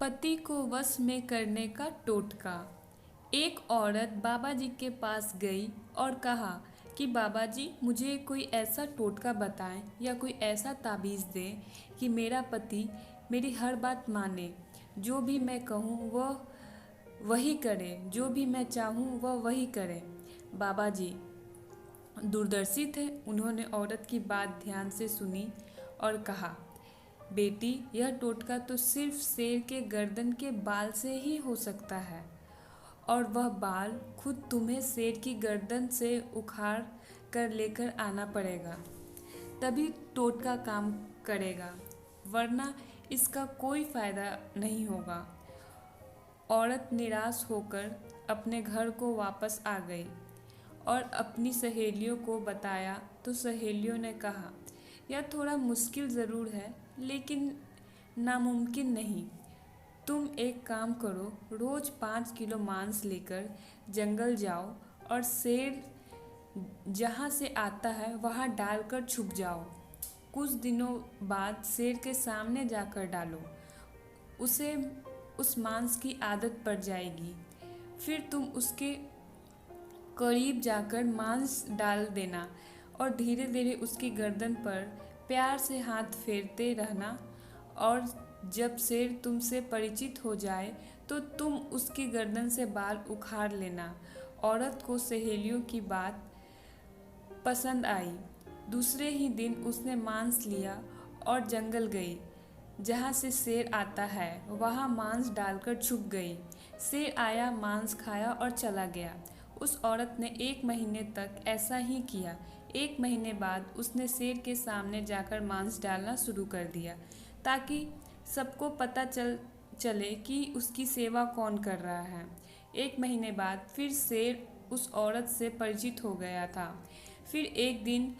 पति को वश में करने का टोटका। एक औरत बाबा जी के पास गई और कहा कि बाबा जी, मुझे कोई ऐसा टोटका बताएं या कोई ऐसा ताबीज़ दें कि मेरा पति मेरी हर बात माने, जो भी मैं कहूँ वह वही करे, जो भी मैं चाहूँ वह वही करे। बाबा जी दूरदर्शी थे। उन्होंने औरत की बात ध्यान से सुनी और कहा, बेटी, यह टोटका तो सिर्फ शेर के गर्दन के बाल से ही हो सकता है, और वह बाल खुद तुम्हें शेर की गर्दन से उखाड़ कर लेकर आना पड़ेगा, तभी टोटका काम करेगा, वरना इसका कोई फ़ायदा नहीं होगा। औरत निराश होकर अपने घर को वापस आ गई और अपनी सहेलियों को बताया तो सहेलियों ने कहा, यह थोड़ा मुश्किल ज़रूर है, लेकिन नामुमकिन नहीं। तुम एक काम करो, रोज़ 5 किलो मांस लेकर जंगल जाओ और शेर जहाँ से आता है वहाँ डालकर छुप जाओ। कुछ दिनों बाद शेर के सामने जाकर डालो, उसे उस मांस की आदत पड़ जाएगी। फिर तुम उसके करीब जाकर मांस डाल देना और धीरे धीरे उसकी गर्दन पर प्यार से हाथ फेरते रहना, और जब शेर तुमसे परिचित हो जाए तो तुम उसकी गर्दन से बाल उखाड़ लेना। औरत को सहेलियों की बात पसंद आई। दूसरे ही दिन उसने मांस लिया और जंगल गई। जहाँ से शेर आता है वहाँ मांस डालकर छुप गई। शेर आया, मांस खाया और चला गया। उस औरत ने 1 महीने तक ऐसा ही किया। 1 महीने बाद उसने शेर के सामने जाकर मांस डालना शुरू कर दिया, ताकि सबको पता चले कि उसकी सेवा कौन कर रहा है। 1 महीने बाद फिर शेर उस औरत से परिचित हो गया था। फिर एक दिन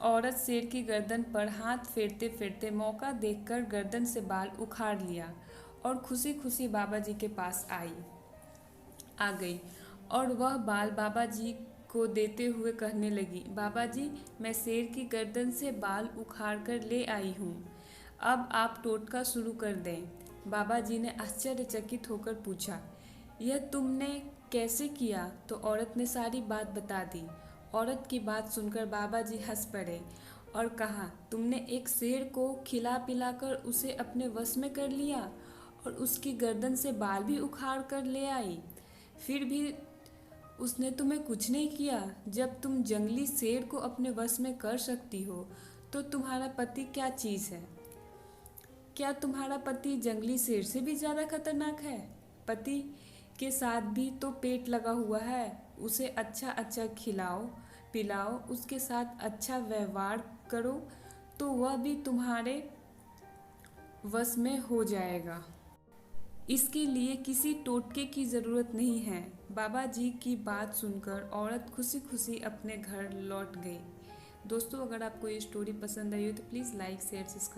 औरत शेर की गर्दन पर हाथ फेरते फेरते मौका देखकर गर्दन से बाल उखाड़ लिया और खुशी खुशी बाबा जी के पास आ गई, और वह बाल बाबा जी को देते हुए कहने लगी, बाबा जी, मैं शेर की गर्दन से बाल उखाड़ कर ले आई हूँ, अब आप टोटका शुरू कर दें। बाबा जी ने आश्चर्यचकित होकर पूछा, यह तुमने कैसे किया? तो औरत ने सारी बात बता दी। औरत की बात सुनकर बाबा जी हंस पड़े और कहा, तुमने एक शेर को खिला पिलाकर उसे अपने वश में कर लिया और उसकी गर्दन से बाल भी उखाड़ कर ले आई, फिर भी उसने तुम्हें कुछ नहीं किया। जब तुम जंगली शेर को अपने वश में कर सकती हो तो तुम्हारा पति क्या चीज़ है? क्या तुम्हारा पति जंगली शेर से भी ज़्यादा खतरनाक है? पति के साथ भी तो पेट लगा हुआ है, उसे अच्छा अच्छा खिलाओ पिलाओ, उसके साथ अच्छा व्यवहार करो, तो वह भी तुम्हारे वश में हो जाएगा। इसके लिए किसी टोटके की ज़रूरत नहीं है। बाबा जी की बात सुनकर औरत खुशी खुशी अपने घर लौट गई। दोस्तों, अगर आपको ये स्टोरी पसंद आई हो तो प्लीज़ लाइक शेयर सब्सक्राइब।